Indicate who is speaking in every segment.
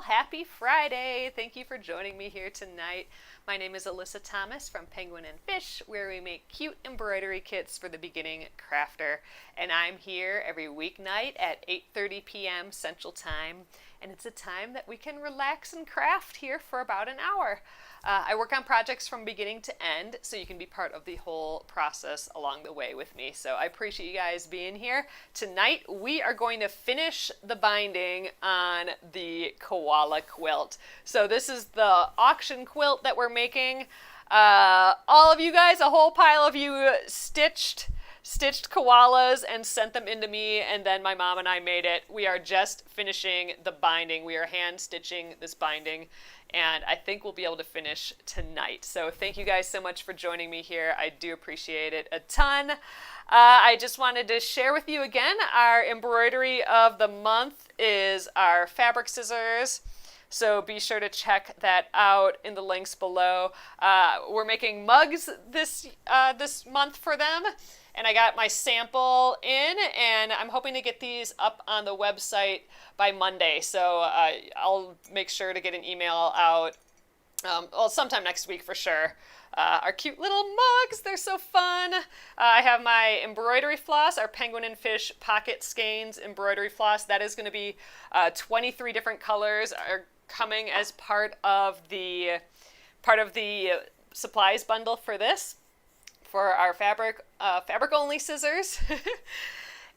Speaker 1: all. Happy Friday. Thank you for joining me here tonight. My name is Alyssa Thomas from Penguin and Fish, where we make cute embroidery kits for the beginning crafter. And I'm here every weeknight at 8:30 p.m. Central Time. And it's a time that we can relax and craft here for about an hour. I work on projects from beginning to end, so you can be part of the whole process along the way with me. So I appreciate you guys being here. Tonight, we are going to finish the binding on the Koala Quilt. So this is the auction quilt that we're making. All of you guys, a whole pile of you stitched koalas and sent them into me, and then my mom and I made it. We are just finishing the binding. We are hand stitching this binding, and I think we'll be able to finish tonight. So thank you guys so much for joining me here. I do appreciate it a ton. I just wanted to share with you again, our embroidery of the month is our fabric scissors. So be sure to check that out in the links below. We're making mugs this month for them. And I got my sample in, and I'm hoping to get these up on the website by Monday. So I'll make sure to get an email out, sometime next week for sure. Our cute little mugs, they're so fun. I have my embroidery floss, our Penguin and Fish Pocket Skeins embroidery floss. That is going to be 23 different colors are coming as part of the supplies bundle for this. For our fabric only scissors.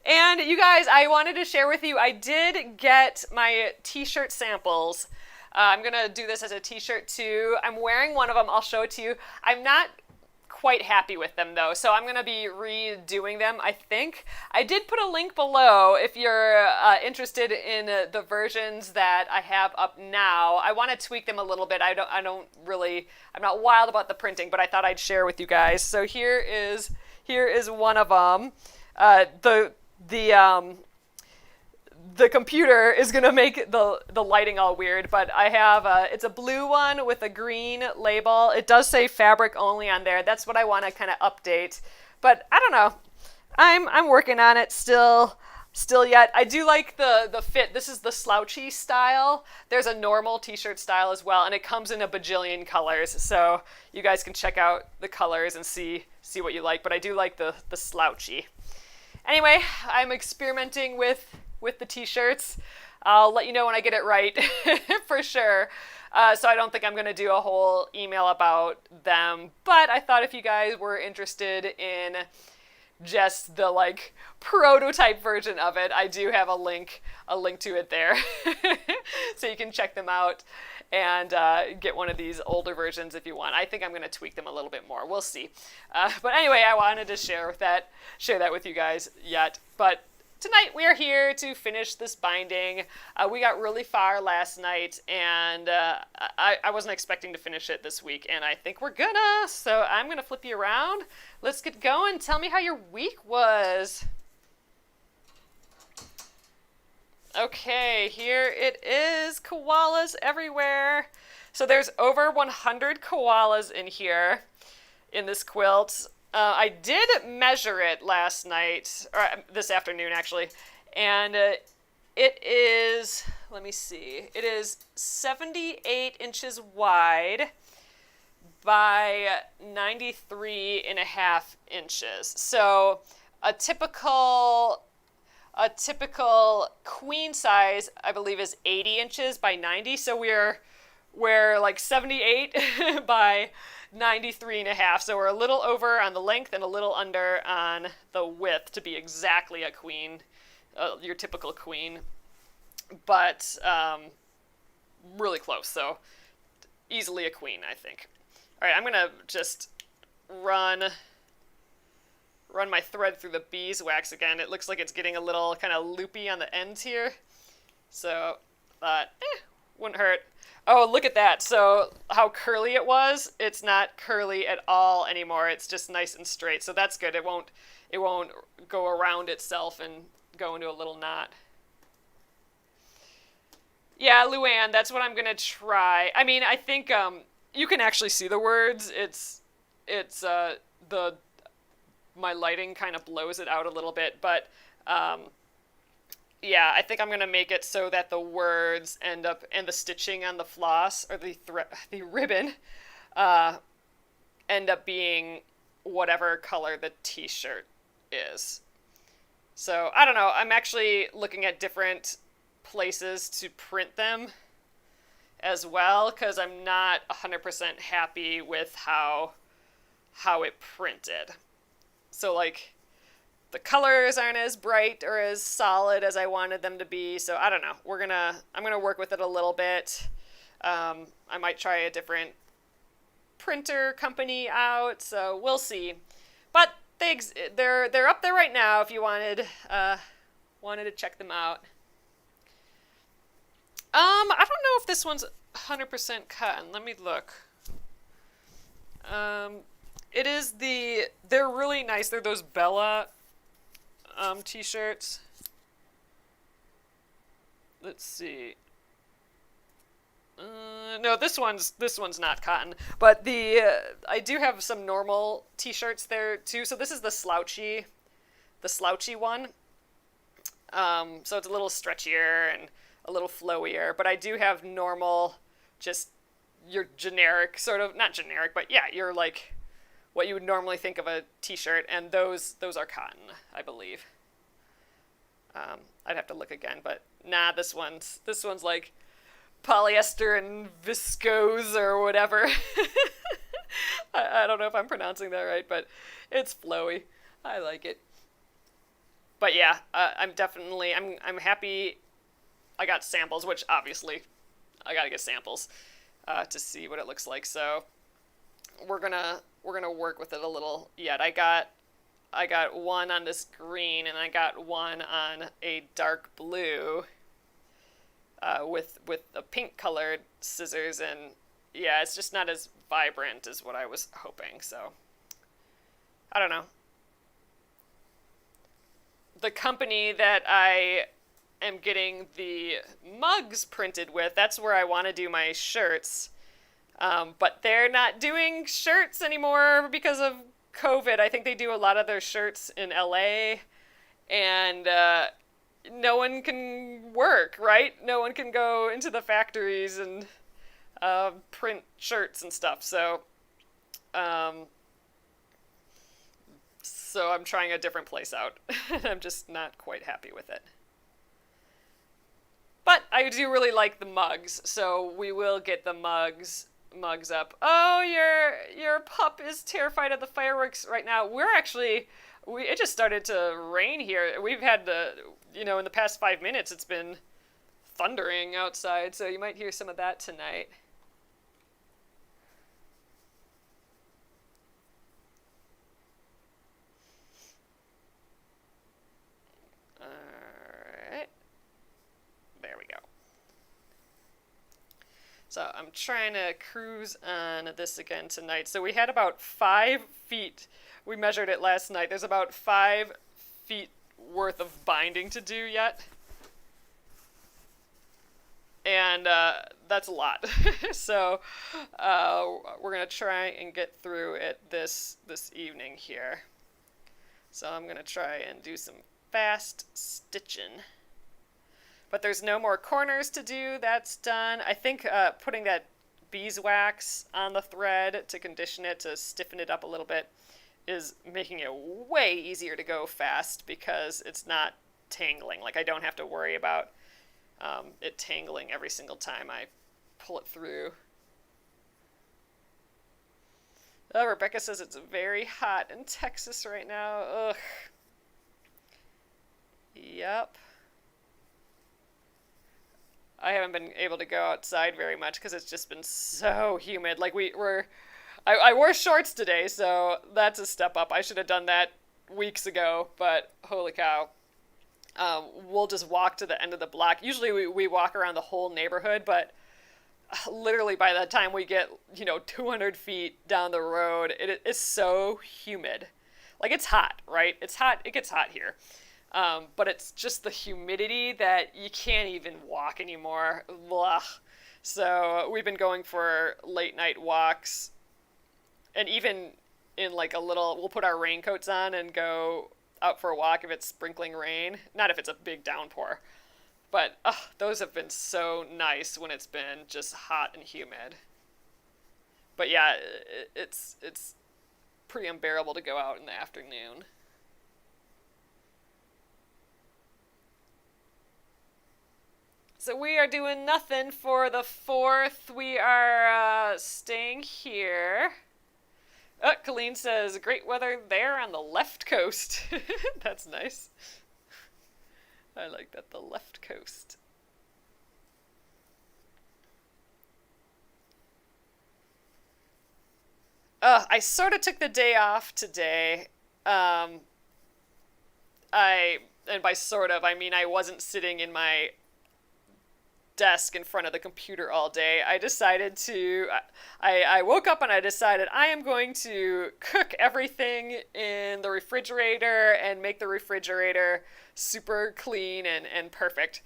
Speaker 1: And you guys, I wanted to share with you, I did get my t-shirt samples. I'm gonna do this as a t-shirt too. I'm wearing one of them, I'll show it to you. I'm not quite happy with them though, so I'm gonna be redoing them, I think. I did put a link below if you're interested in the versions that I have up now. I want to tweak them a little bit. I'm not wild about the printing, but I thought I'd share with you guys. So here is one of them. The computer is gonna make the lighting all weird, but I have it's a blue one with a green label. It does say fabric only on there. That's what I want to kind of update, but I don't know. I'm working on it still yet. I do like the fit. This is the slouchy style. There's a normal t-shirt style as well, and it comes in a bajillion colors. So you guys can check out the colors and see what you like. But I do like the slouchy. Anyway, I'm experimenting with the t-shirts. I'll let you know when I get it right for sure. So I don't think I'm going to do a whole email about them, but I thought if you guys were interested in just the prototype version of it, I do have a link to it there. So you can check them out and get one of these older versions if you want. I think I'm going to tweak them a little bit more. We'll see. But anyway, I wanted to share that with you guys yet. But tonight we are here to finish this binding. We got really far last night, and I wasn't expecting to finish it this week, and I think we're gonna. So I'm gonna flip you around. Let's get going. Tell me how your week was. Okay, here it is. Koalas everywhere. So there's over 100 koalas in here in this quilt. I did measure it last night, or this afternoon actually, and it is, let me see, it is 78 inches wide by 93.5 inches. So a typical queen size, I believe, is 80 inches by 90. So we're like 78 by 93.5, so we're a little over on the length and a little under on the width to be exactly a queen, your typical queen, but really close, so easily a queen, I think. All right, I'm gonna just run my thread through the beeswax again. It looks like it's getting a little kind of loopy on the ends here, so wouldn't hurt. Oh, look at that. So how curly it was, it's not curly at all anymore. It's just nice and straight. So that's good. It won't go around itself and go into a little knot. Yeah, Luann, that's what I'm going to try. I mean, I think you can actually see the words. My lighting kind of blows it out a little bit, but Yeah, I think I'm gonna make it so that the words end up and the stitching on the floss or the ribbon uh, end up being whatever color the t-shirt is. So I don't know. I'm actually looking at different places to print them as well because I'm not 100% happy with how it printed. So like the colors aren't as bright or as solid as I wanted them to be. So I don't know. I'm gonna work with it a little bit. I might try a different printer company out. So we'll see. But they're up there right now. If you wanted to check them out. I don't know if this one's 100% cotton. Let me look. It is they're really nice. They're those Bella t-shirts. Let's see. No, this one's not cotton, but I do have some normal t-shirts there too. So this is the slouchy one. So it's a little stretchier and a little flowier, but I do have normal, just your generic sort of, not generic, but yeah, you're like what you would normally think of a t-shirt, and those are cotton, I believe. I'd have to look again, but nah, this one's like polyester and viscose or whatever. I don't know if I'm pronouncing that right, but it's flowy. I like it. But yeah, I'm happy I got samples, which obviously I gotta get samples to see what it looks like. So we're gonna work with it a little yet. I got one on this green, and I got one on a dark blue with a pink colored scissors, and yeah, it's just not as vibrant as what I was hoping. So I don't know. The company that I am getting the mugs printed with, that's where I want to do my shirts. But they're not doing shirts anymore because of COVID. I think they do a lot of their shirts in LA, and no one can work, right? No one can go into the factories and print shirts and stuff. So I'm trying a different place out. I'm just not quite happy with it. But I do really like the mugs, so we will get the mugs up. Oh, your pup is terrified of the fireworks right now. It just started to rain here. We've had in the past 5 minutes, it's been thundering outside, so you might hear some of that tonight. Alright. There we go. So I'm trying to cruise on this again tonight. So we had about 5 feet. We measured it last night. There's about 5 feet worth of binding to do yet. And that's a lot. So we're going to try and get through it this evening here. So I'm going to try and do some fast stitching. But there's no more corners to do. That's done. I think putting that beeswax on the thread to condition it, to stiffen it up a little bit, is making it way easier to go fast because it's not tangling. Like, I don't have to worry about it tangling every single time I pull it through. Oh, Rebecca says it's very hot in Texas right now. Ugh. Yep. I haven't been able to go outside very much because it's just been so humid. Like I wore shorts today, so that's a step up. I should have done that weeks ago, but holy cow. We'll just walk to the end of the block. Usually we walk around the whole neighborhood, but literally by the time we get, 200 feet down the road, it is so humid. Like, it's hot, right? It's hot. It gets hot here. But it's just the humidity that you can't even walk anymore. Blah. So we've been going for late night walks, and even in like we'll put our raincoats on and go out for a walk if it's sprinkling rain. Not if it's a big downpour. But those have been so nice when it's been just hot and humid. But yeah, it's pretty unbearable to go out in the afternoon. So we are doing nothing for the 4th. We are staying here. Colleen says, great weather there on the left coast. That's nice. I like that, the left coast. I sort of took the day off today. And by sort of, I mean I wasn't sitting in my desk in front of the computer all day. I woke up and I decided I am going to cook everything in the refrigerator and make the refrigerator super clean and perfect.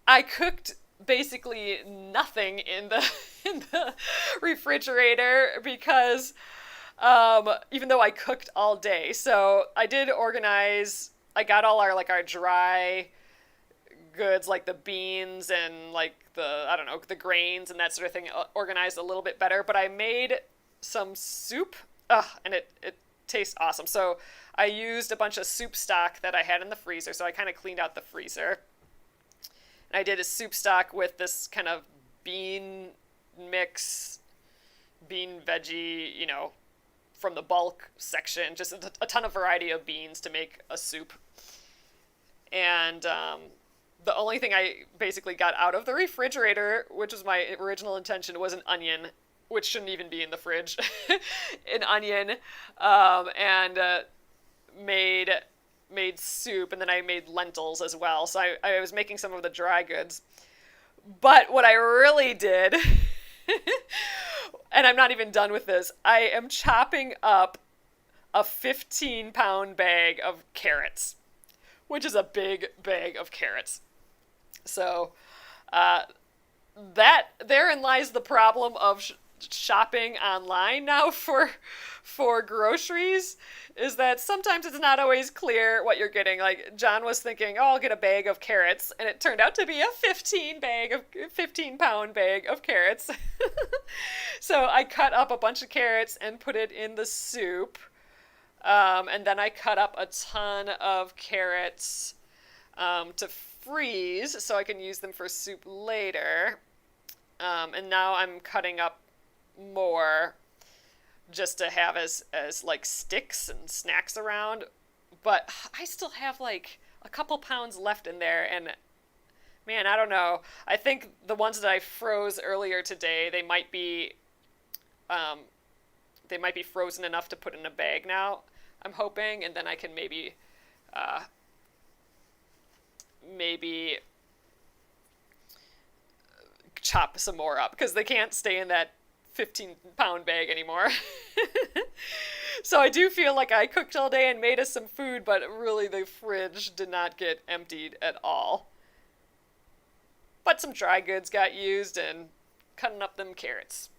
Speaker 1: I cooked basically nothing in the in the refrigerator because even though I cooked all day. So I did organize. I got all our dry goods like the beans and like the grains and that sort of thing organized a little bit better. But I made some soup, and it tastes awesome. So I used a bunch of soup stock that I had in the freezer. So I kind of cleaned out the freezer. And I did a soup stock with this kind of bean mix, bean veggie, from the bulk section, just a ton of variety of beans to make a soup. And the only thing I basically got out of the refrigerator, which was my original intention, was an onion, which shouldn't even be in the fridge. An onion, and made soup, and then I made lentils as well. So I was making some of the dry goods. But what I really did, and I'm not even done with this, I am chopping up a 15-pound bag of carrots, which is a big bag of carrots. So therein lies the problem of shopping online now for groceries, is that sometimes it's not always clear what you're getting. Like John was thinking, I'll get a bag of carrots, and it turned out to be a 15-pound bag of carrots. So I cut up a bunch of carrots and put it in the soup, and then I cut up a ton of carrots to freeze so I can use them for soup later. And now I'm cutting up more just to have as like sticks and snacks around, but I still have like a couple pounds left in there, and man, I don't know. I think the ones that I froze earlier today, they might be frozen enough to put in a bag now, I'm hoping, and then I can maybe chop some more up, because they can't stay in that 15-pound bag anymore. So I do feel like I cooked all day and made us some food, but really the fridge did not get emptied at all. But some dry goods got used and cutting up them carrots.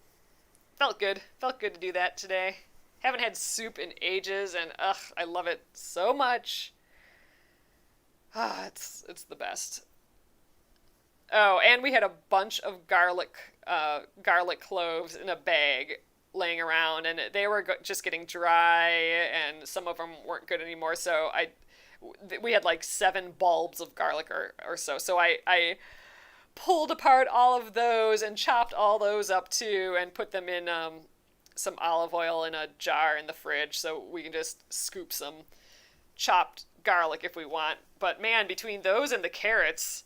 Speaker 1: Felt good. Felt good to do that today. Haven't had soup in ages, and I love it so much. It's the best. Oh, and we had a bunch of garlic cloves in a bag laying around, and they were just getting dry, and some of them weren't good anymore. So we had like 7 bulbs of garlic or so. So I pulled apart all of those and chopped all those up too, and put them in some olive oil in a jar in the fridge, so we can just scoop some chopped garlic if we want. But man, between those and the carrots,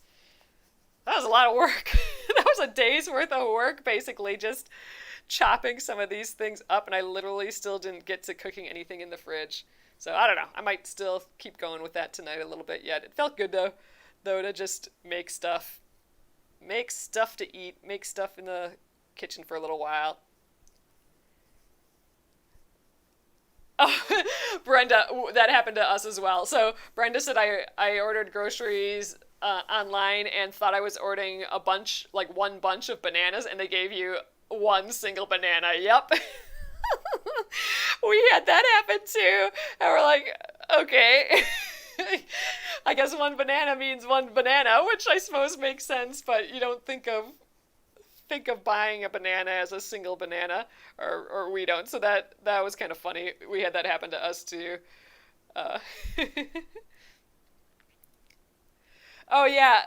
Speaker 1: that was a lot of work. That was a day's worth of work, basically, just chopping some of these things up, and I literally still didn't get to cooking anything in the fridge. So I don't know. I might still keep going with that tonight a little bit yet. It felt good, though, to just make stuff to eat, make stuff in the kitchen for a little while. Oh, Brenda, that happened to us as well. So Brenda said I ordered groceries online and thought I was ordering one bunch of bananas, and they gave you one single banana. Yep. We had that happen too. And we're like, Okay. I guess one banana means one banana, which I suppose makes sense, but you don't think of buying a banana as a single banana, or we don't. So that was kind of funny. We had that happen to us too. Uh, oh yeah,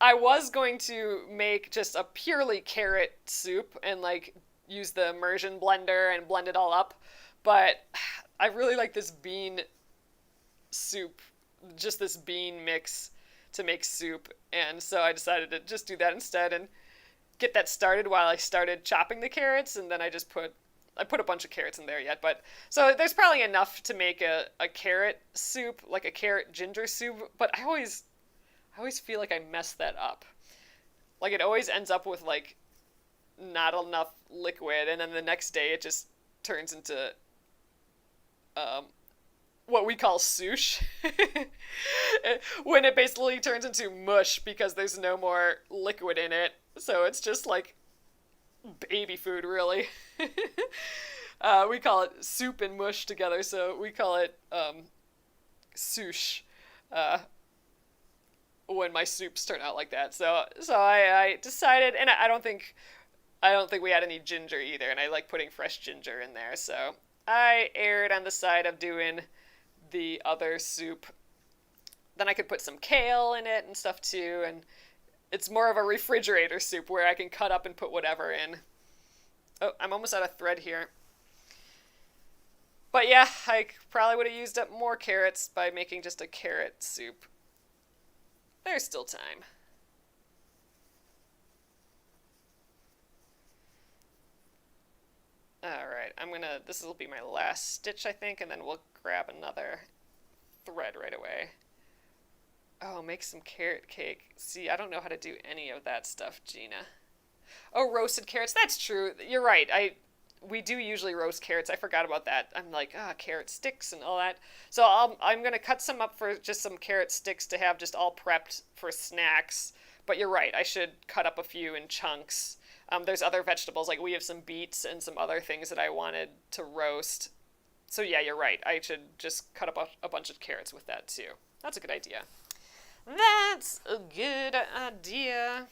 Speaker 1: I was going to make just a purely carrot soup and like use the immersion blender and blend it all up, but I really like this bean soup, just this bean mix to make soup, and so I decided to just do that instead and get that started while I started chopping the carrots, and then I put a bunch of carrots in there yet, but so there's probably enough to make a carrot soup, like a carrot ginger soup, but I always feel like I mess that up. Like it always ends up with like not enough liquid, and then the next day it just turns into um, what we call souche, when it basically turns into mush because there's no more liquid in it. So it's just like baby food, really. We call it soup and mush together, so we call it souche. Uh, when my soups turn out like that. So I decided, and I don't think we had any ginger either, and I like putting fresh ginger in there. So I erred on the side of doing the other soup. Then I could put some kale in it and stuff too, and it's more of a refrigerator soup where I can cut up and put whatever in. Oh, I'm almost out of thread here. But yeah, I probably would have used up more carrots by making just a carrot soup. There's still time. Alright, this will be my last stitch, I think, and then we'll grab another thread right away. Oh, make some carrot cake. See, I don't know how to do any of that stuff, Gina. Oh, roasted carrots. That's true. You're right. We do usually roast carrots. I forgot about that. I'm like, carrot sticks and all that. So I'm gonna cut some up for just some carrot sticks to have just all prepped for snacks. But you're right. I should cut up a few in chunks. There's other vegetables, like we have some beets and some other things that I wanted to roast. So yeah, you're right. I should just cut up a bunch of carrots with that too. That's a good idea. That's a good idea.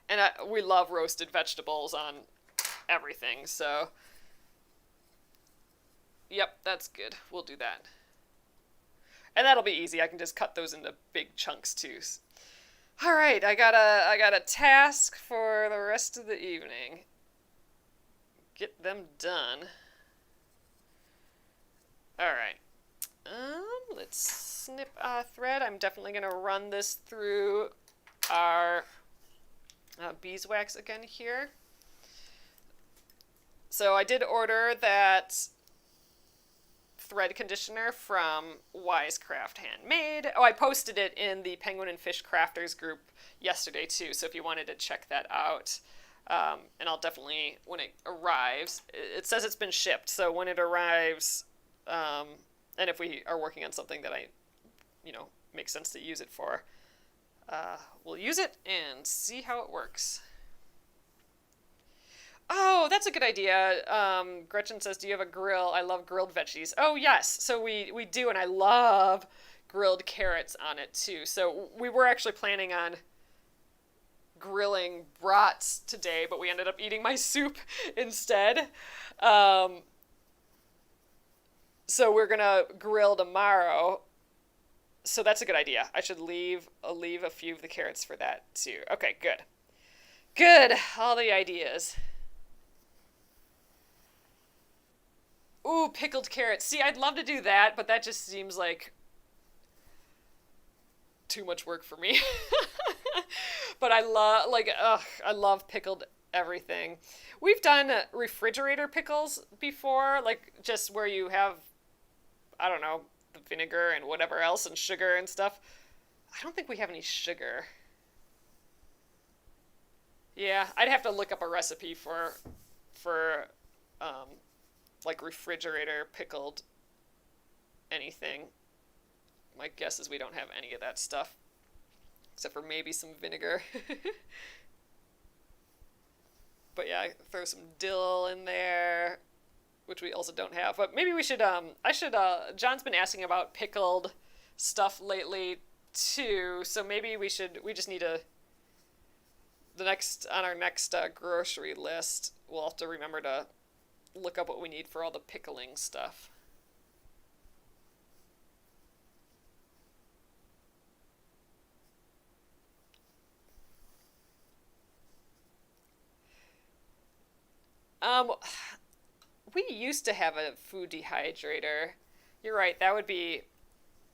Speaker 1: And we love roasted vegetables on everything, so yep, that's good. We'll do that. And that'll be easy. I can just cut those into big chunks too. All right, I got a task for the rest of the evening. Get them done. All right. Let's snip a thread. I'm definitely gonna run this through our beeswax again here. So I did order that thread conditioner from Wisecraft Handmade. Oh, I posted it in the Penguin and Fish Crafters group yesterday too, so if you wanted to check that out. And I'll definitely, when it arrives, it says it's been shipped, so when it arrives, and if we are working on something that makes sense to use it for, we'll use it and see how it works. Oh, that's a good idea. Gretchen says, do you have a grill? I love grilled veggies. Oh, yes. So we do, and I love grilled carrots on it, too. So we were actually planning on grilling brats today, but we ended up eating my soup instead. So we're going to grill tomorrow. So that's a good idea. I should leave a few of the carrots for that, too. Okay, good. Good. All the ideas. Ooh, pickled carrots. See, I'd love to do that, but that just seems like too much work for me. But I love pickled everything. We've done refrigerator pickles before, like just where you have, I don't know, the vinegar and whatever else and sugar and stuff. I don't think we have any sugar. Yeah, I'd have to look up a recipe for like refrigerator pickled anything. My guess is we don't have any of that stuff, except for maybe some vinegar. But yeah, throw some dill in there. which we also don't have. But maybe we should, John's been asking about pickled stuff lately too, so maybe we just need on our next grocery list, we'll have to remember to look up what we need for all the pickling stuff. Um, we used to have a food dehydrator. You're right, that would be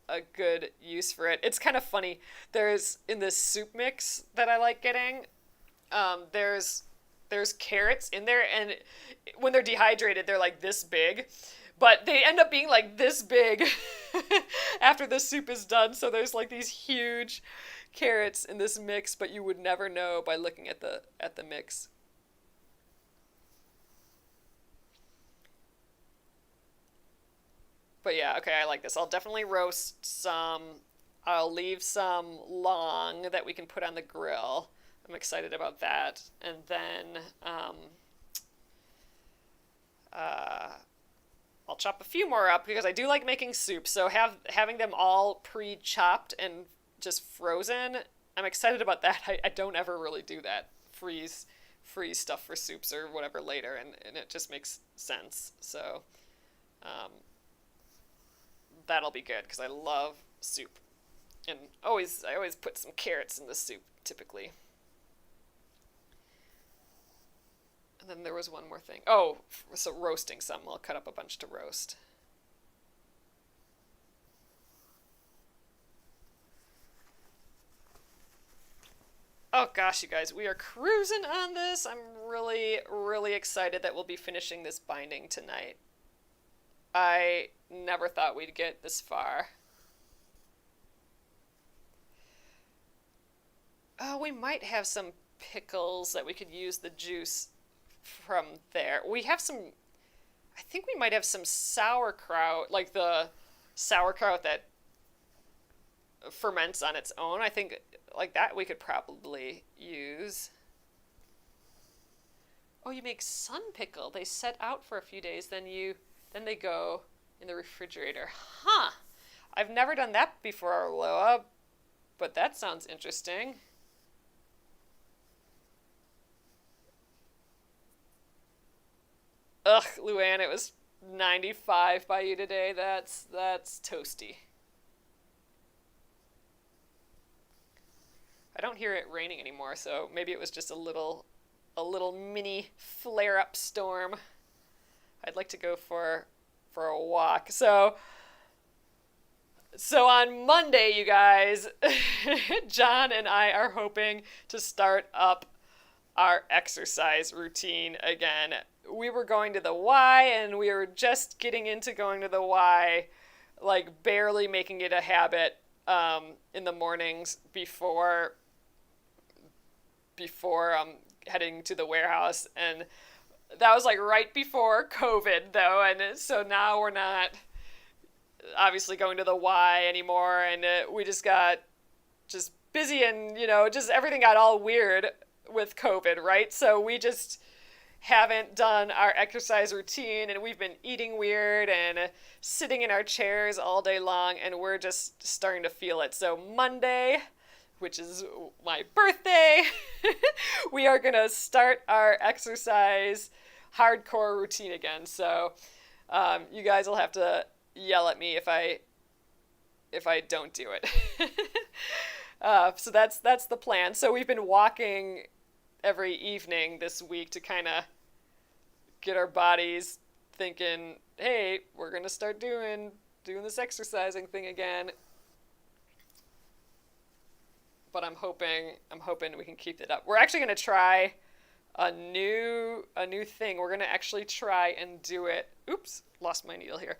Speaker 1: a good use for it. It's kind of funny. There's in this soup mix that I like getting, there's carrots in there, and when they're dehydrated, they're like this big, but they end up being like this big after the soup is done. So there's like these huge carrots in this mix, but you would never know by looking at the mix. But yeah, okay, I like this. I'll definitely roast some. I'll leave some long that we can put on the grill. I'm excited about that. And then uh, I'll chop a few more up because I do like making soup. So having them all pre-chopped and just frozen, I'm excited about that. I don't ever really do that. Freeze stuff for soups or whatever later, and it just makes sense. So um, that'll be good because I love soup. And I always put some carrots in the soup typically. And then there was one more thing. Oh, so roasting some. I'll cut up a bunch to roast. Oh gosh, you guys, we are cruising on this. I'm really, really excited that we'll be finishing this binding tonight. I never thought we'd get this far. Oh, we might have some pickles that we could use the juice from there. We have some, I think we might have some sauerkraut, like the sauerkraut that ferments on its own. I think like that we could probably use. Oh, you make sun pickle. They set out for a few days, then they go in the refrigerator. Huh. I've never done that before, Loa, but that sounds interesting. Ugh, Luann, it was 95 by you today. That's toasty. I don't hear it raining anymore, so maybe it was just a little mini flare-up storm. I'd like to go for a walk. So on Monday, you guys, John and I are hoping to start up our exercise routine again. We were going to the Y, and we were just getting into going to the Y, like barely making it a habit in the mornings before heading to the warehouse. And that was like right before COVID, though, and so now we're not obviously going to the Y anymore, and we just got just busy, and just everything got all weird with COVID, right? So we just haven't done our exercise routine, and we've been eating weird and sitting in our chairs all day long, and we're just starting to feel it. So Monday, which is my birthday, we are going to start our exercise hardcore routine again. So you guys will have to yell at me if I don't do it. So that's the plan. So we've been walking every evening this week to kind of get our bodies thinking, hey, we're going to start doing this exercising thing again. But I'm hoping we can keep it up. We're actually going to try a new thing. We're going to actually try and do it. Oops, lost my needle here.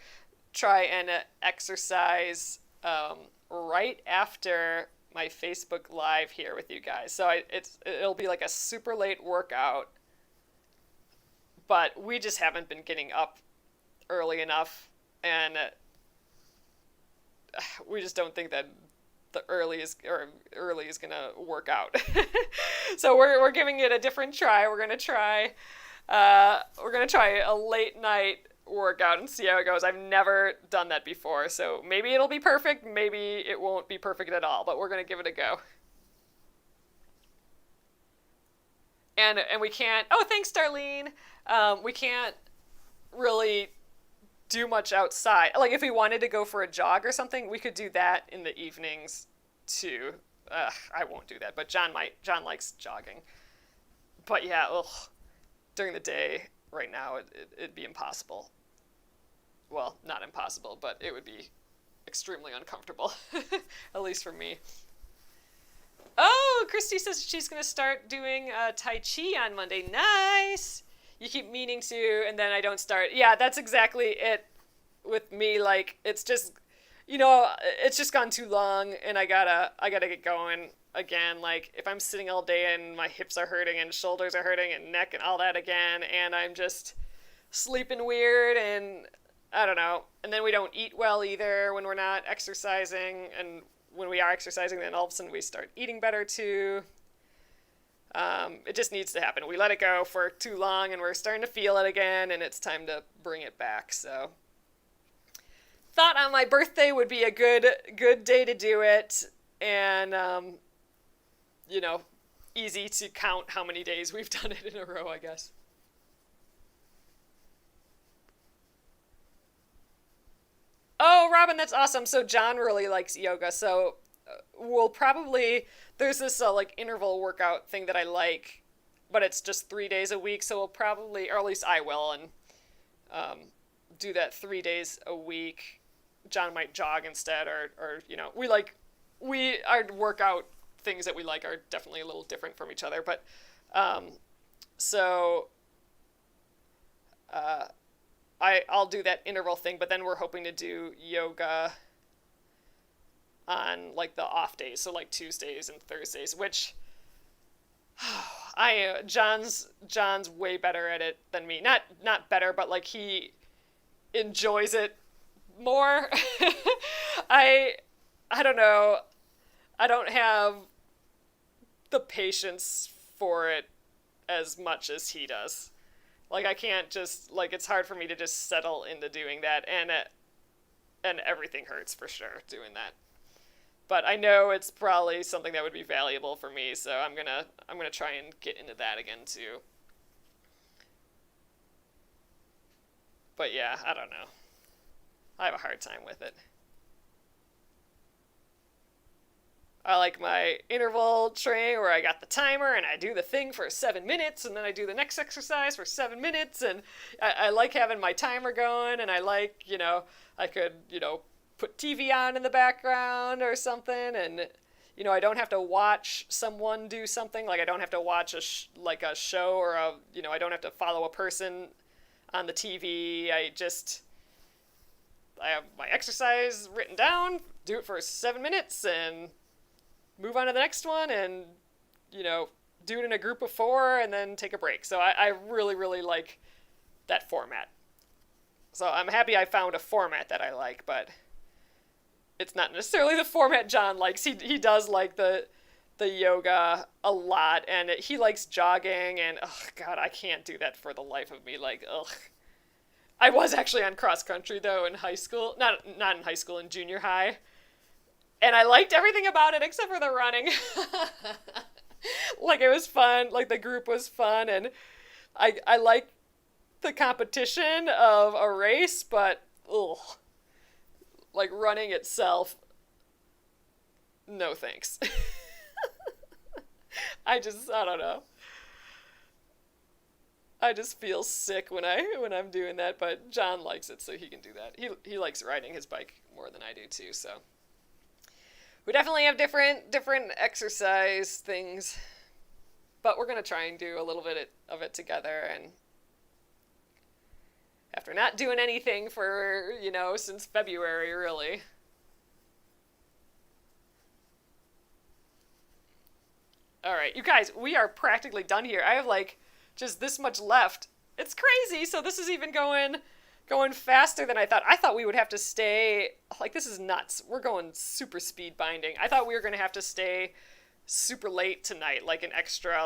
Speaker 1: Try and exercise right after my Facebook Live here with you guys. So it'll be like a super late workout, but we just haven't been getting up early enough, and we just don't think that the early is gonna work out. So we're giving it a different try. We're gonna try a late night workout and see how it goes. I've never done that before, so maybe it'll be perfect, maybe it won't be perfect at all, but we're going to give it a go. And we can't, oh, thanks, Darlene. We can't really do much outside. Like, if we wanted to go for a jog or something, we could do that in the evenings, too. I won't do that, but John might. John likes jogging. But yeah, ugh, during the day, right now, it'd be impossible. Well, not impossible, but it would be extremely uncomfortable, at least for me. Oh, Christy says she's going to start doing Tai Chi on Monday. Nice! You keep meaning to, and then I don't start. Yeah, that's exactly it with me. Like, it's just, it's just gone too long, and I gotta get going again. Like, if I'm sitting all day and my hips are hurting and shoulders are hurting and neck and all that again, and I'm just sleeping weird, and I don't know. And then we don't eat well either when we're not exercising, and when we are exercising, then all of a sudden we start eating better too. It just needs to happen. We let it go for too long, and we're starting to feel it again, and it's time to bring it back. So, thought on my birthday would be a good day to do it, and easy to count how many days we've done it in a row, I guess. Oh, Robin, that's awesome. So John really likes yoga. So we'll probably, there's this like interval workout thing that I like, but it's just 3 days a week. So we'll probably, or at least I will, and do that 3 days a week. John might jog instead, or our workout things that we like are definitely a little different from each other. But so I'll do that interval thing, but then we're hoping to do yoga on like the off days, so like Tuesdays and Thursdays, which John's way better at it than me. Not better, but like he enjoys it more. I don't know. I don't have the patience for it as much as he does. Like, I can't just, like, it's hard for me to just settle into doing that, and everything hurts for sure doing that. But I know it's probably something that would be valuable for me, so I'm gonna try and get into that again too. But yeah, I don't know. I have a hard time with it. I like my interval training where I got the timer and I do the thing for 7 minutes and then I do the next exercise for 7 minutes, and I like having my timer going, and I like, I could, put TV on in the background or something, and, I don't have to watch someone do something. Like, I don't have to watch a show, or I don't have to follow a person on the TV. I have my exercise written down, do it for 7 minutes, and move on to the next one, and, do it in a group of 4 and then take a break. So I really, really like that format. So I'm happy I found a format that I like, but it's not necessarily the format John likes. He does like the yoga a lot, and he likes jogging, and, oh, God, I can't do that for the life of me. Like, ugh. I was actually on cross country, though, in high school. Not in high school, in junior high. And I liked everything about it except for the running. Like, it was fun. Like, the group was fun. And I like the competition of a race, but, ugh. Like, running itself, no thanks. I don't know. I just feel sick when I'm doing that, but John likes it, so he can do that. He likes riding his bike more than I do, too, so. We definitely have different exercise things, but we're going to try and do a little bit of it together. And after not doing anything for, since February, really. All right, you guys, we are practically done here. I have just this much left. It's crazy. So this is even going faster than I thought. I thought we would have to stay, this is nuts. We're going super speed binding. I thought we were going to have to stay super late tonight, an extra,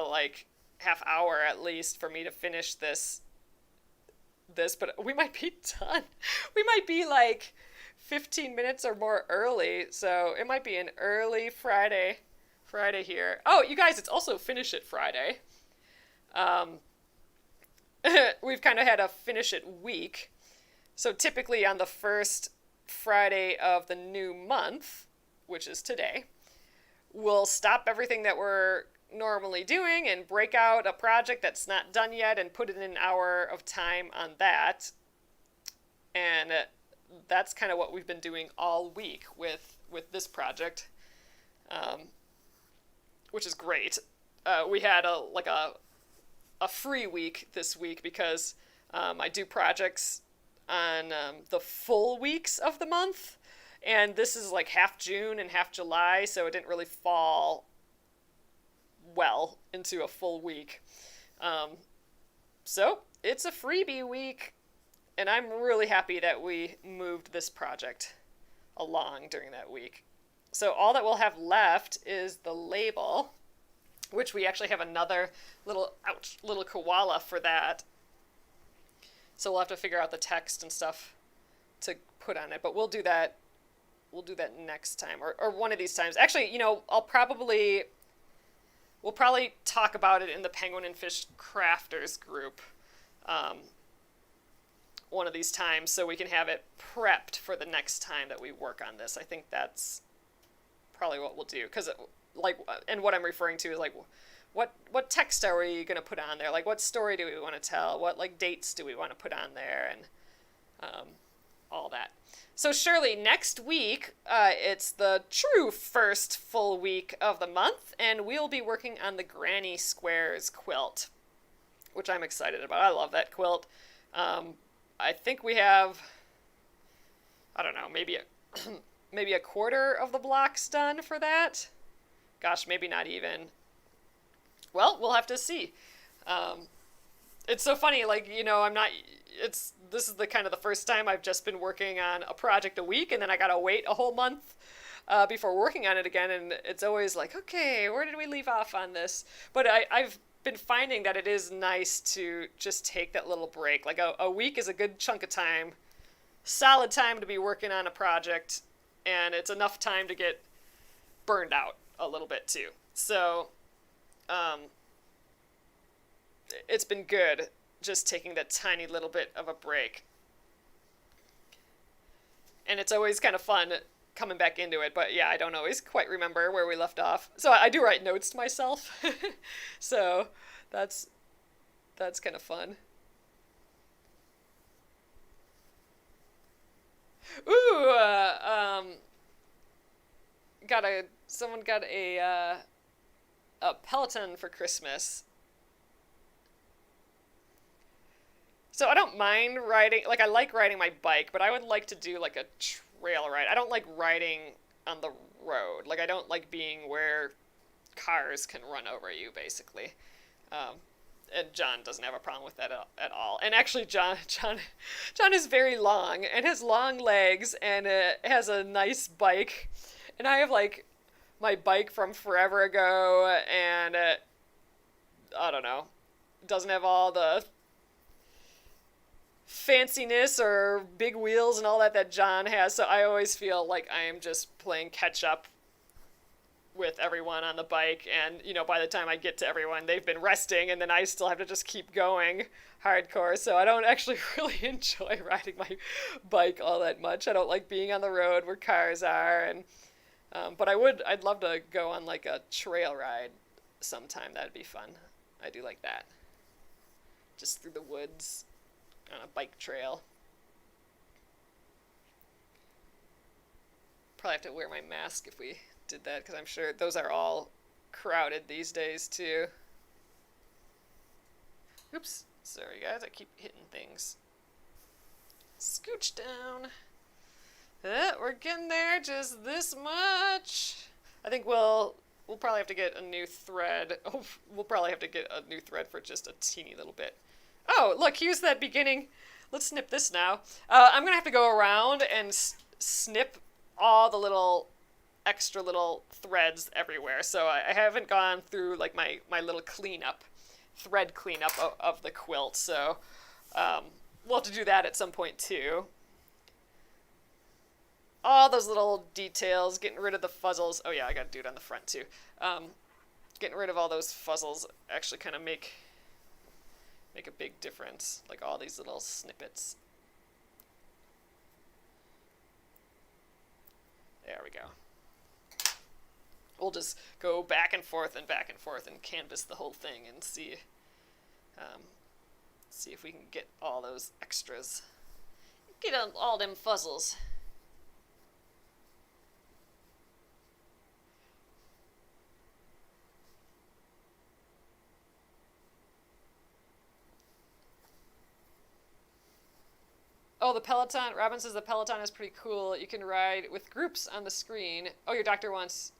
Speaker 1: half hour at least for me to finish this this, but we might be done. We might be like 15 minutes or more early, so it might be an early Friday here. Oh, you guys, it's also Finish It Friday. Um, we've kind of had a Finish It week. So typically on the first Friday of the new month, which is today, we'll stop everything that we're normally doing and break out a project that's not done yet and put in an hour of time on that. And that's kind of what we've been doing all week with this project, which is great. We had a free week this week because I do projects on the full weeks of the month, and this is like half June and half July, so it didn't really fall well into a full week. So it's a freebie week, and I'm really happy that we moved this project along during that week. So all that we'll have left is the label, which we actually have another little koala for that. So we'll have to figure out the text and stuff to put on it, but we'll do that next time, or one of these times. Actually, we'll probably talk about it in the Penguin and Fish Crafters group one of these times, so we can have it prepped for the next time that we work on this. I think that's probably what we'll do, because and what I'm referring to is what text are we going to put on there? Like, what story do we want to tell? What dates do we want to put on there? And all that. So surely next week, it's the true first full week of the month, and we'll be working on the Granny Squares quilt, which I'm excited about. I love that quilt. I think we have, I don't know, maybe a quarter of the blocks done for that. Gosh, maybe not even. Well, we'll have to see. It's so funny, this is the first time I've just been working on a project a week, and then I gotta wait a whole month before working on it again, and it's always like, okay, where did we leave off on this? But I've been finding that it is nice to just take that little break. Like a week is a good chunk of time, solid time to be working on a project, and it's enough time to get burned out a little bit too. So, it's been good just taking that tiny little bit of a break. And it's always kind of fun coming back into it, but yeah, I don't always quite remember where we left off. So I do write notes to myself. So that's kind of fun. Ooh, someone got a Peloton for Christmas. So I don't mind riding, I like riding my bike, but I would like to do a trail ride. I don't like riding on the road. I don't like being where cars can run over you, basically. And John doesn't have a problem with that at all. And actually, John is very long and has long legs and has a nice bike. And I have my bike from forever ago, and I don't know, doesn't have all the fanciness or big wheels and all that John has, so I always feel like I am just playing catch up with everyone on the bike, and by the time I get to everyone, they've been resting, and then I still have to just keep going hardcore. So I don't actually really enjoy riding my bike all that much. I don't like being on the road where cars are, and but I'd love to go on a trail ride sometime. That'd be fun. I do like that, just through the woods on a bike trail. Probably have to wear my mask if we did that, because I'm sure those are all crowded these days too. Oops, sorry guys, I keep hitting things. Scooch down. We're getting there, just this much. I think we'll probably have to get a new thread. Oh, we'll probably have to get a new thread for just a teeny little bit. Oh, look, here's that beginning. Let's snip this now. I'm going to have to go around and snip all the extra little threads everywhere. So I haven't gone through my little thread cleanup of the quilt. So we'll have to do that at some point too. All those little details, getting rid of the fuzzles. Oh yeah, I gotta do it on the front too. Um, Getting rid of all those fuzzles actually kind of make a big difference. Like all these little snippets. There we go. We'll just go back and forth and canvas the whole thing and um, see if we can get all those extras. Get all them fuzzles. Oh, the Peloton. Robin says the Peloton is pretty cool. You can ride with groups on the screen. Oh, your doctor wants.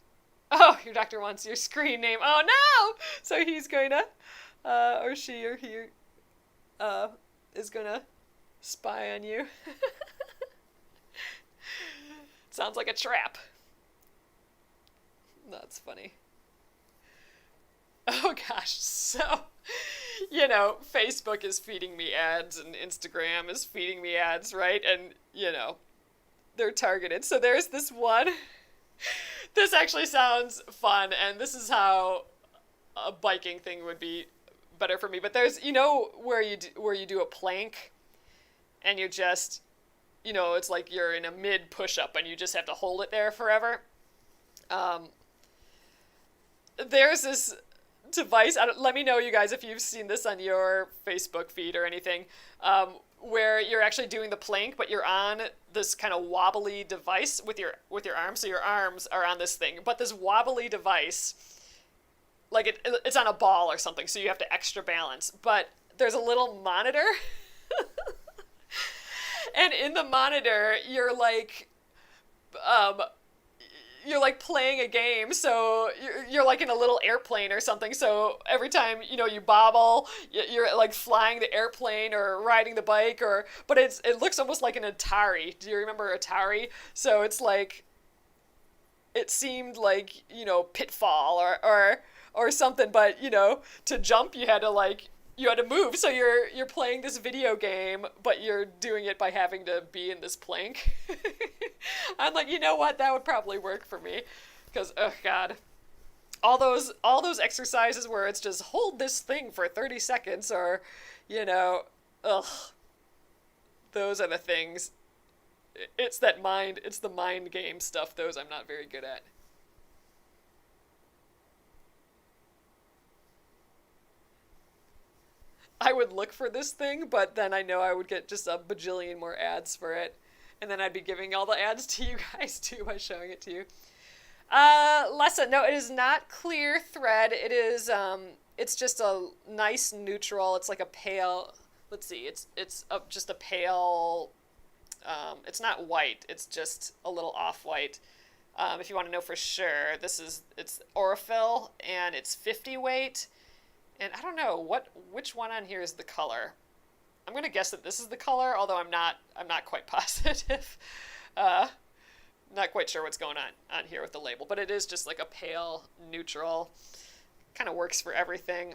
Speaker 1: Oh, your doctor wants your screen name. Oh no! So he's going to, or she or he, is going to spy on you. Sounds like a trap. That's funny. Oh gosh, so, Facebook is feeding me ads and Instagram is feeding me ads, right? And, they're targeted. So there's this one. This actually sounds fun, and this is how a biking thing would be better for me. But there's, where you do a plank, and you're just, it's like you're in a mid push-up, and you just have to hold it there forever. There's this device. Let me know, you guys, if you've seen this on your Facebook feed or anything, where you're actually doing the plank, but you're on this kind of wobbly device with your arms. So your arms are on this thing, but this wobbly device, like it's on a ball or something, so you have to extra balance. But there's a little monitor, and in the monitor, you're like playing a game, so you're like in a little airplane or something, so every time, you bobble, you're like flying the airplane or riding the bike, but it looks almost like an Atari. Do you remember Atari? So it's like, it seemed like, Pitfall or something, but, to jump, you had to move, so you're playing this video game, but you're doing it by having to be in this plank. I'm like, you know what? That would probably work for me, because oh god, all those exercises where it's just hold this thing for 30 seconds, or those are the things. It's the mind game stuff. Those I'm not very good at. I would look for this thing, but then I know I would get just a bajillion more ads for it. And then I'd be giving all the ads to you guys too by showing it to you. Lesson. No, it is not clear thread. It is, it's just a nice neutral. It's like a pale, let's see, it's just a pale, it's not white. It's just a little off-white. If you want to know for sure, it's Aurifil, and it's 50 weight. And I don't know which one on here is the color. I'm gonna guess that this is the color, although I'm not quite positive. Not quite sure what's going on here with the label, but it is just like a pale neutral. Kind of works for everything.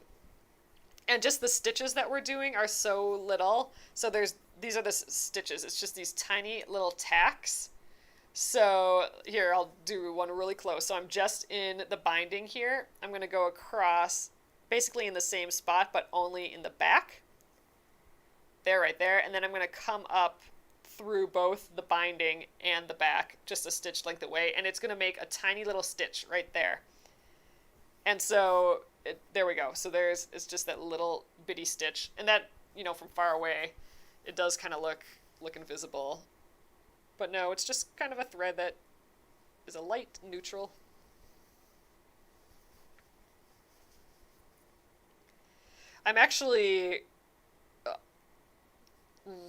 Speaker 1: And just the stitches that we're doing are so little. So these are the stitches. It's just these tiny little tacks. So here, I'll do one really close. So I'm just in the binding here. I'm gonna go across, basically in the same spot, but only in the back. There, right there. And then I'm going to come up through both the binding and the back, just a stitch length away, and it's going to make a tiny little stitch right there. And so, there we go. So it's just that little bitty stitch. And that, from far away, it does kind of look invisible. But no, it's just kind of a thread that is a light neutral. I'm actually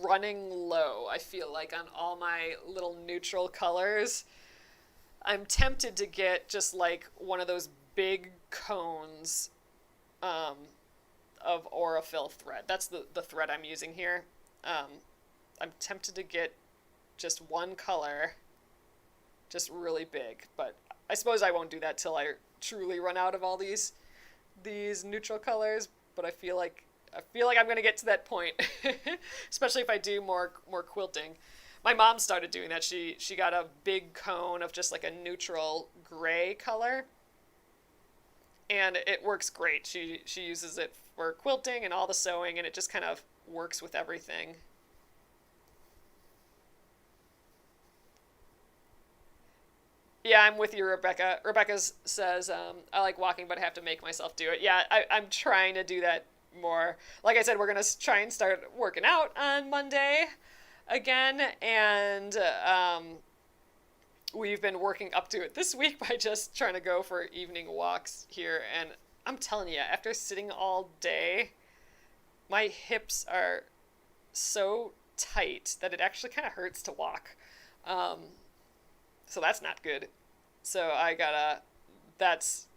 Speaker 1: running low, I feel like, on all my little neutral colors. I'm tempted to get just like one of those big cones of Aurifil thread. That's the thread I'm using here. I'm tempted to get just one color, just really big, but I suppose I won't do that till I truly run out of all these neutral colors. But I feel like
Speaker 2: I feel like I'm going to get to that point, especially if I do more quilting. My mom started doing that. She got a big cone of just like a neutral gray color, and it works great. She uses it for quilting and all the sewing, and it just kind of works with everything. Yeah, I'm with you, Rebecca. Rebecca says, I like walking, but I have to make myself do it. Yeah, I'm trying to do that more. Like I said, we're going to try and start working out on Monday again. And we've been working up to it this week by just trying to go for evening walks here. And I'm telling you, after sitting all day, my hips are so tight that it actually kind of hurts to walk. Um, so that's not good. So that's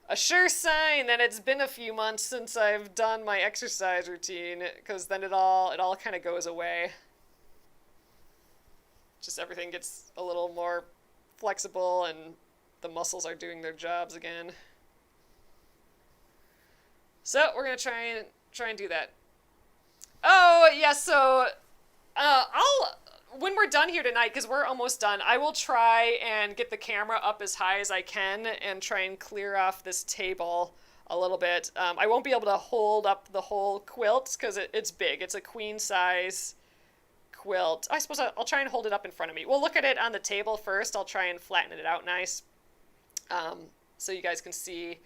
Speaker 2: a sure sign that it's been a few months since I've done my exercise routine, because then it all kind of goes away. Just everything gets a little more flexible and the muscles are doing their jobs again. So we're gonna try and do that. Oh yeah, so I'll when we're done here tonight, because we're almost done, I will try and get the camera up as high as I can and try and clear off this table a little bit. I won't be able to hold up the whole quilt because it's big. It's a queen size quilt. I suppose I'll try and hold it up in front of me. We'll look at it on the table first. I'll try and flatten it out nice, so you guys can see.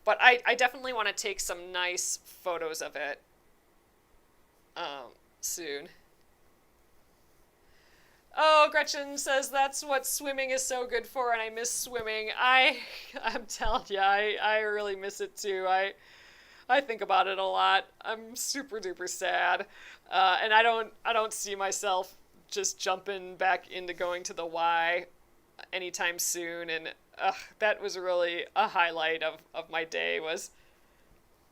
Speaker 2: But I definitely want to take some nice photos of it soon. Oh, Gretchen says that's what swimming is so good for, and I miss swimming. I'm telling you, I really miss it too. I think about it a lot. I'm super duper sad, and I don't see myself just jumping back into going to the Y anytime soon. And that was really a highlight of my day, was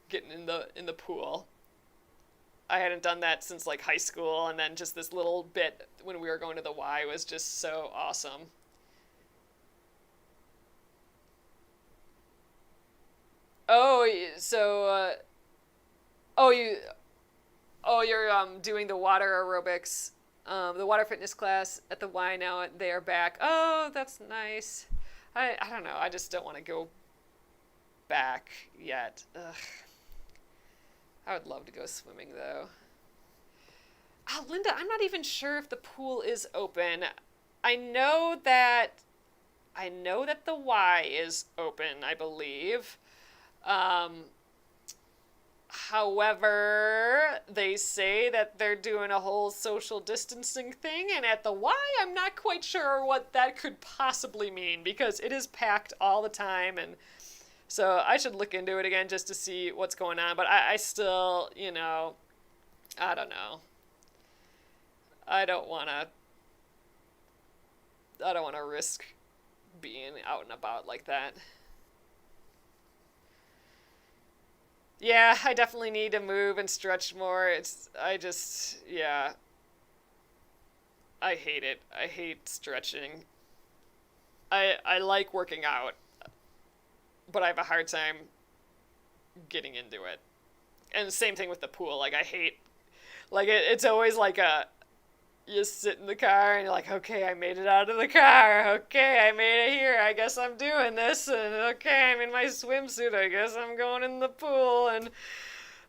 Speaker 2: getting in the pool. I hadn't done that since like high school, and then just this little bit when we were going to the Y was just so awesome. Oh, so oh you you're doing the water aerobics, the water fitness class at the Y now. They are back. Oh, that's nice. I don't know. I just don't want to go back yet. Ugh. I would love to go swimming though. Oh, Linda, I'm not even sure if the pool is open. I know that the Y is open, I believe. Um, However, they say that they're doing a whole social distancing thing, and at the Y, I'm not quite sure what that could possibly mean, because it is packed all the time, and so I should look into it again just to see what's going on. But I still, I don't know. I don't want to. I don't want to risk being out and about like that. Yeah, I definitely need to move and stretch more. Yeah, I hate it. I hate stretching. I like working out, but I have a hard time getting into it. And the same thing with the pool. Like, I hate, like, it's always like you sit in the car and you're like, okay, I made it out of the car. Okay, I made it here. I guess I'm doing this. And okay, I'm in my swimsuit. I guess I'm going in the pool. And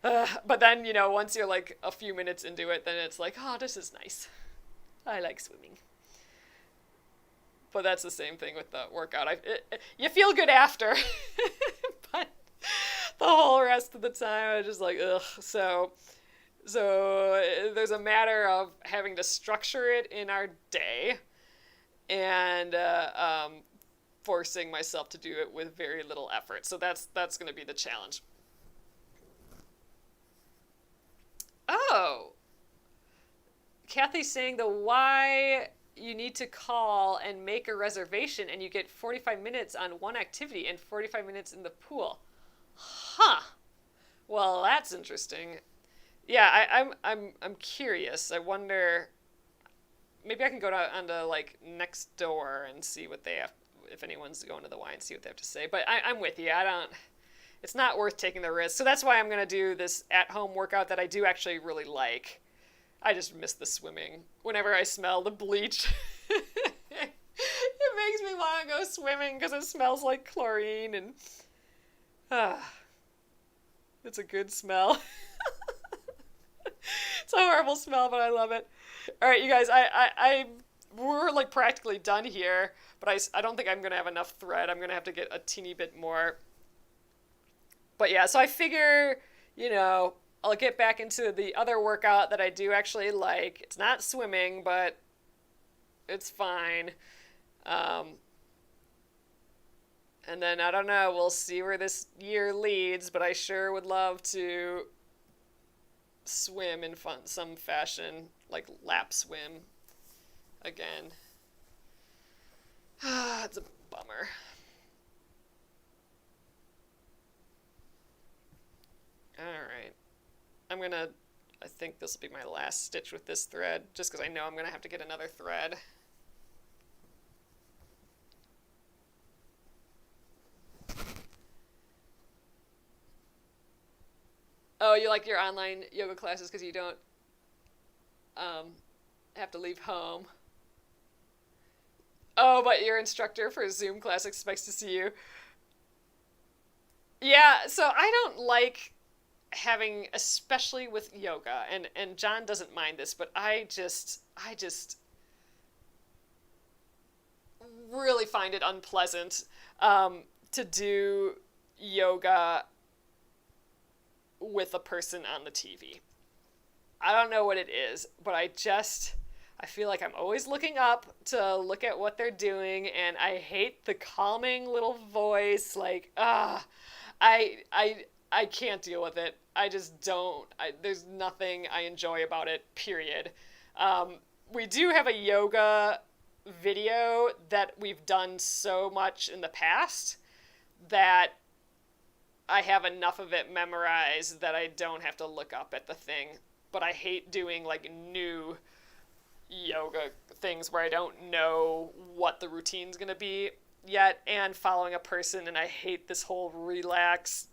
Speaker 2: but then, once you're like a few minutes into it, then it's like, oh, this is nice. I like swimming. But that's the same thing with the workout. You feel good after, but the whole rest of the time I was just like, ugh. So there's a matter of having to structure it in our day, and forcing myself to do it with very little effort. So that's going to be the challenge. Oh, Kathy's saying the why you need to call and make a reservation, and you get 45 minutes on one activity and 45 minutes in the pool. Huh. Well, that's interesting. Yeah, I'm curious. I wonder. Maybe I can go onto like next door and see what they have, if anyone's going to the Y, and see what they have to say. But I'm with you. I don't. it's not worth taking the risk. So that's why I'm going to do this at-home workout that I do actually really like. I just miss the swimming. Whenever I smell the bleach, it makes me want to go swimming because it smells like chlorine and ah, it's a good smell. It's a horrible smell, but I love it. All right, you guys, we're like practically done here, but I don't think I'm going to have enough thread. I'm going to have to get a teeny bit more. But yeah, so I figure, I'll get back into the other workout that I do actually like. It's not swimming, but it's fine. And then I don't know, we'll see where this year leads, but I sure would love to swim in some fashion, like lap swim again. It's a bummer. Alright. I think this will be my last stitch with this thread, just because I know I'm going to have to get another thread. Oh, you like your online yoga classes because you don't have to leave home. Oh, but your instructor for Zoom class expects to see you. Yeah, so I don't like having, especially with yoga, and John doesn't mind this, but I just really find it unpleasant to do yoga with a person on the TV. I don't know what it is, but I feel like I'm always looking up to look at what they're doing, and I hate the calming little voice, like, I can't deal with it. I just don't. There's nothing I enjoy about it, period. We do have a yoga video that we've done so much in the past that I have enough of it memorized that I don't have to look up at the thing. But I hate doing like new yoga things where I don't know what the routine's gonna be yet, and following a person, and I hate this whole relax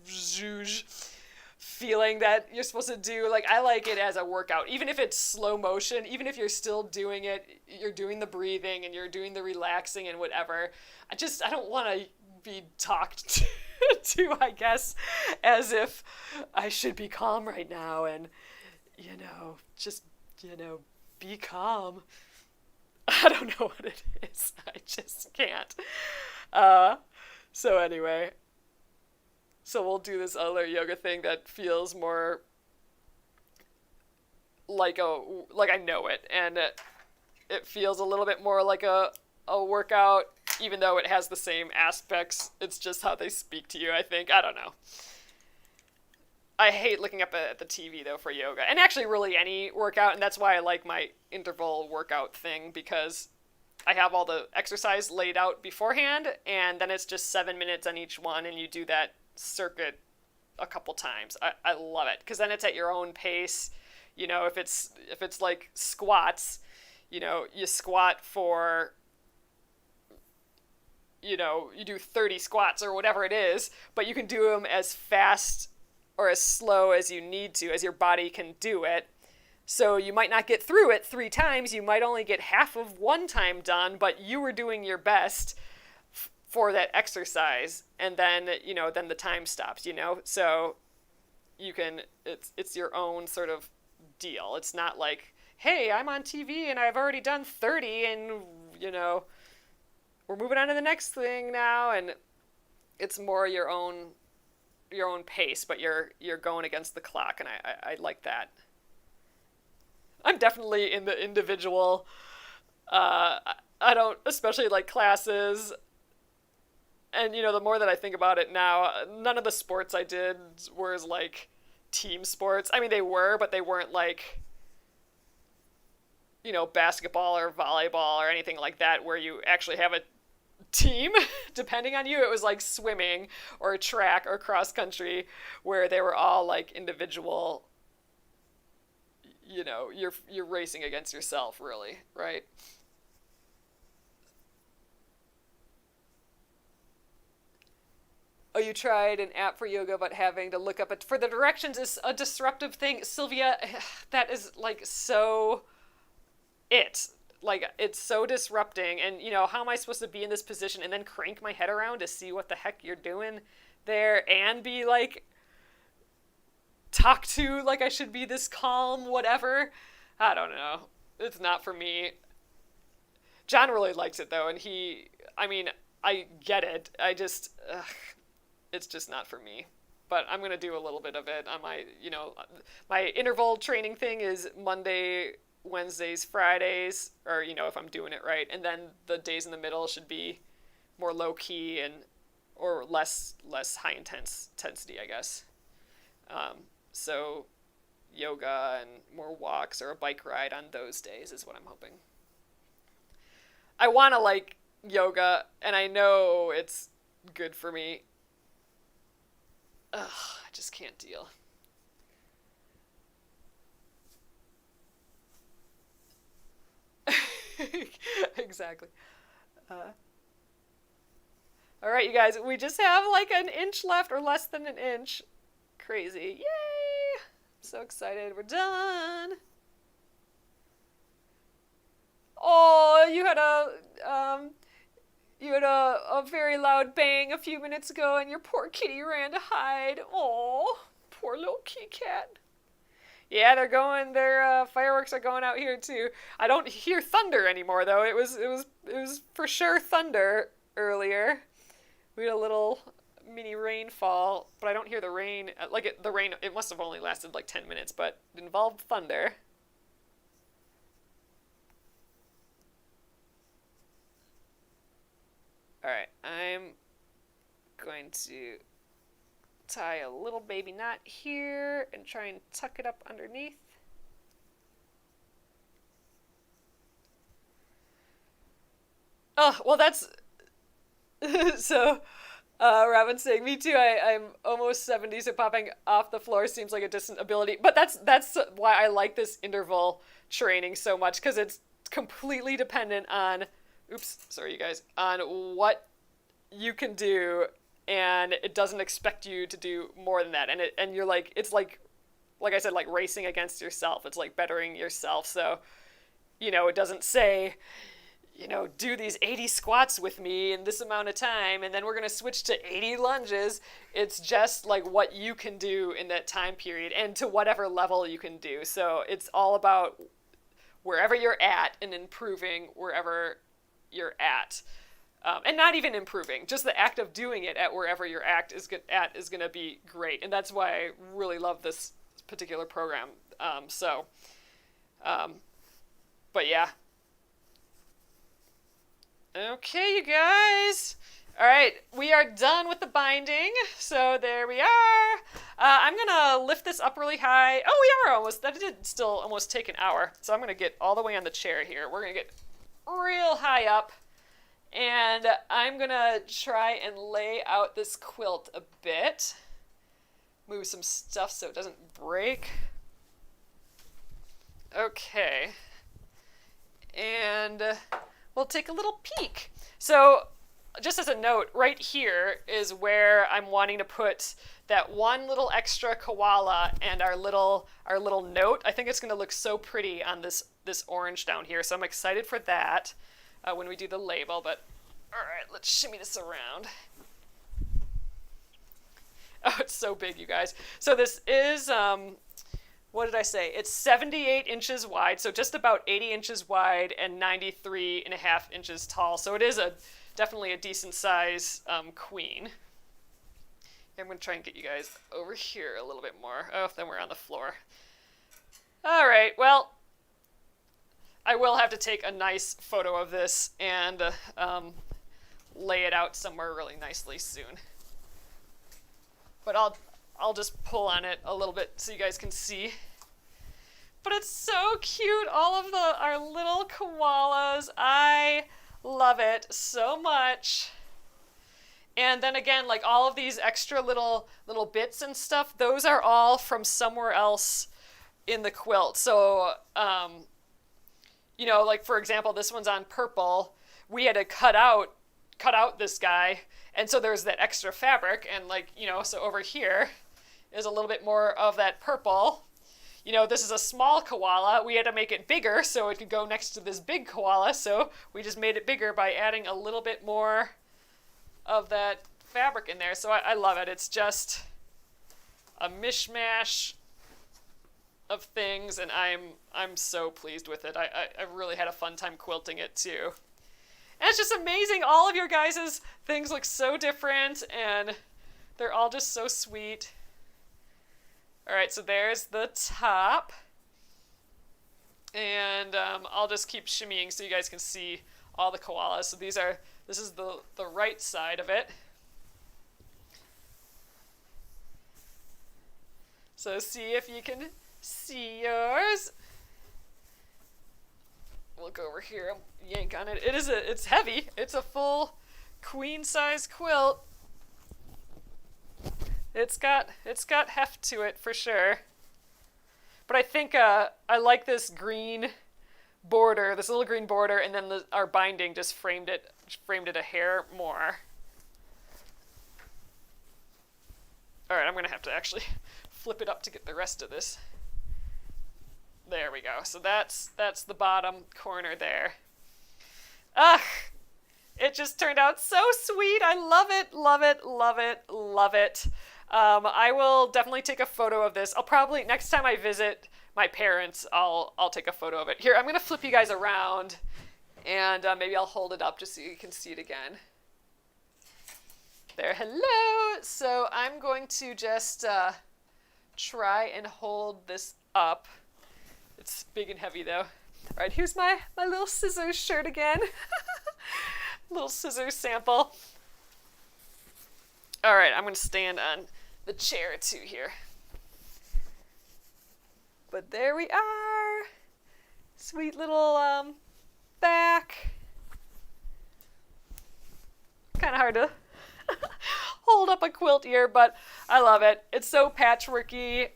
Speaker 2: zhuzh feeling that you're supposed to do. Like, I like it as a workout, even if it's slow motion, even if you're still doing it, you're doing the breathing and you're doing the relaxing and whatever. I don't want to be talked to, I guess, as if I should be calm right now and, just, be calm. I don't know what it is. I just can't. So anyway, so we'll do this other yoga thing that feels more like I know it, and it feels a little bit more like a workout, even though it has the same aspects. It's just how they speak to you, I think. I don't know. I hate looking up at the TV, though, for yoga. And actually, really any workout. And that's why I like my interval workout thing, because I have all the exercise laid out beforehand, and then it's just 7 minutes on each one, and you do that circuit a couple times. I love it, because then it's at your own pace. If it's like squats, you squat for, you do 30 squats or whatever it is, but you can do them as fast or as slow as you need to, as your body can do it. So you might not get through it 3 times, you might only get half of one time done, but you were doing your best for that exercise, and then, then the time stops, so you can, it's your own sort of deal. It's not like, hey, I'm on TV and I've already done 30 and, we're moving on to the next thing now, and it's more your own pace, but you're going against the clock, and I like that. I'm definitely in the individual. I don't especially like classes, and the more that I think about it now, none of the sports I did were like team sports. I mean, they were, but they weren't like, basketball or volleyball or anything like that where you actually have a team depending on you. It was like swimming or track or cross country, where they were all like individual. You're racing against yourself, really, right? oh, you tried an app for yoga, but having to look up it for the directions is a disruptive thing. Sylvia, that is like so it. Like, it's so disrupting. And, how am I supposed to be in this position and then crank my head around to see what the heck you're doing there and be like, talk to like I should be this calm, whatever? I don't know. It's not for me. John really likes it though, and I get it. It's just not for me. But I'm gonna do a little bit of it on my interval training thing is Monday, Wednesdays, Fridays, or if I'm doing it right, and then the days in the middle should be more low key and or less high intensity, I guess. So yoga and more walks or a bike ride on those days is what I'm hoping. I want to like yoga, and I know it's good for me. Ugh, I just can't deal. Exactly. All right, you guys, we just have like an inch left or less than an inch. Crazy. Yay! I'm so excited. We're done. Oh, you had a very loud bang a few minutes ago, and your poor kitty ran to hide. Oh, poor little kitty cat. Yeah, their fireworks are going out here too. I don't hear thunder anymore though. It was for sure thunder earlier. We had a little mini rainfall, but I don't hear the rain. The rain, it must have only lasted like 10 minutes, but it involved thunder. Alright, I'm going to tie a little baby knot here and try and tuck it up underneath. Oh, well that's... So, Robin's saying, me too, I'm almost 70, so popping off the floor seems like a distant ability. But that's why I like this interval training so much, because it's completely dependent on... Oops, sorry you guys. On what you can do, and it doesn't expect you to do more than that. And you're like, it's like I said, like racing against yourself. It's like bettering yourself. So, it doesn't say, do these 80 squats with me in this amount of time, and then we're going to switch to 80 lunges. It's just like what you can do in that time period and to whatever level you can do. So it's all about wherever you're at and improving wherever you're at. And not even improving, just the act of doing it at wherever you're at is going to be great. And that's why I really love this particular program. But yeah. Okay, you guys. All right, we are done with the binding. So there we are. I'm going to lift this up really high. Oh, we are almost. That did still almost take an hour. So I'm going to get all the way on the chair here. We're going to get real high up, and I'm gonna try and lay out this quilt a bit, move some stuff so it doesn't break. Okay, and we'll take a little peek. So just as a note, right here is where I'm wanting to put that one little extra koala and our little note. I think it's going to look so pretty on this orange down here, so I'm excited for that when we do the label. But all right, let's shimmy this around. Oh, it's so big, you guys. So this is what did I say? It's 78 inches wide, so just about 80 inches wide and 93 and a half inches tall. So it is definitely a decent size queen. I'm going to try and get you guys over here a little bit more. Oh, then we're on the floor. All right, well, I will have to take a nice photo of this and lay it out somewhere really nicely soon. But I'll just pull on it a little bit so you guys can see. But it's so cute, all of our little koalas. I love it so much. And then again, like all of these extra little bits and stuff, those are all from somewhere else in the quilt. So, like for example, this one's on purple. We had to cut out cut out this guy, and so there's that extra fabric, and like, so over here is a little bit more of that purple. This is a small koala. We had to make it bigger so it could go next to this big koala, so we just made it bigger by adding a little bit more of that fabric in there. So I love it. It's just a mishmash of things, and I'm so pleased with it. I really had a fun time quilting it too. And it's just amazing. All of your guys' things look so different, and they're all just so sweet. All right, so there's the top. And I'll just keep shimmying so you guys can see all the koalas. So this is the right side of it. So see if you can see yours. We'll go over here, yank on it. It's heavy. It's a full queen size quilt. It's got heft to it for sure. But I think I like this green border, this little green border, and then our binding just framed it a hair more. All right, I'm gonna have to actually flip it up to get the rest of this. There we go. So that's the bottom corner there. Ugh! It just turned out so sweet. I love it, love it, love it, love it. I will definitely take a photo of this. I'll probably, next time I visit my parents, I'll take a photo of it. Here, I'm going to flip you guys around, and maybe I'll hold it up just so you can see it again. There, hello! So I'm going to just try and hold this up. It's big and heavy though. All right, here's my little scissors shirt again. Little scissors sample. All right, I'm going to stand on the chair too here. But there we are. Sweet little back. Kind of hard to hold up a quilt here, but I love it. It's so patchworky.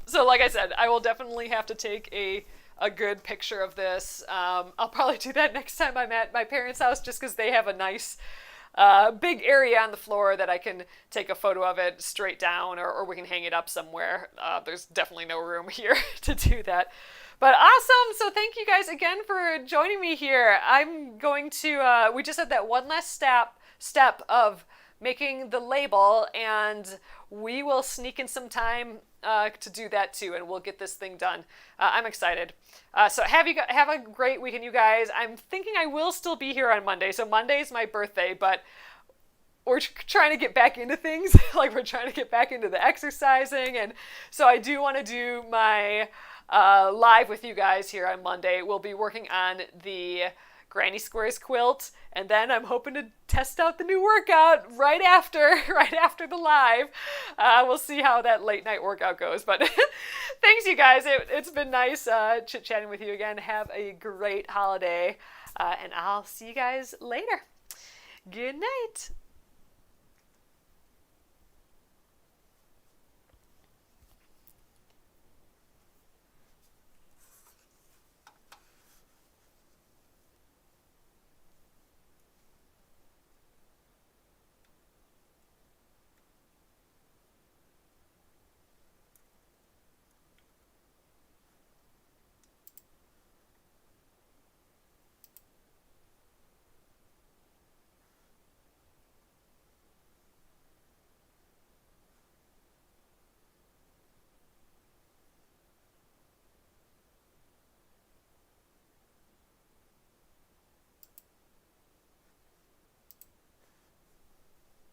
Speaker 2: So like I said, I will definitely have to take a good picture of this. I'll probably do that next time I'm at my parents' house, just because they have a nice big area on the floor that I can take a photo of it straight down, or we can hang it up somewhere. There's definitely no room here to do that. But awesome! So thank you guys again for joining me here. I'm going to, we just had that one last step of making the label, and we will sneak in some time to do that too, and we'll get this thing done. I'm excited. So have a great weekend, you guys. I'm thinking I will still be here on Monday. So Monday's my birthday, but we're trying to get back into things. Like, we're trying to get back into the exercising, and so I do want to do my live with you guys here on Monday. We'll be working on the Granny Squares quilt, and then I'm hoping to test out the new workout right after the live. We'll see how that late night workout goes, but thanks you guys. It's been nice chit-chatting with you again. Have a great holiday, and I'll see you guys later. Good night.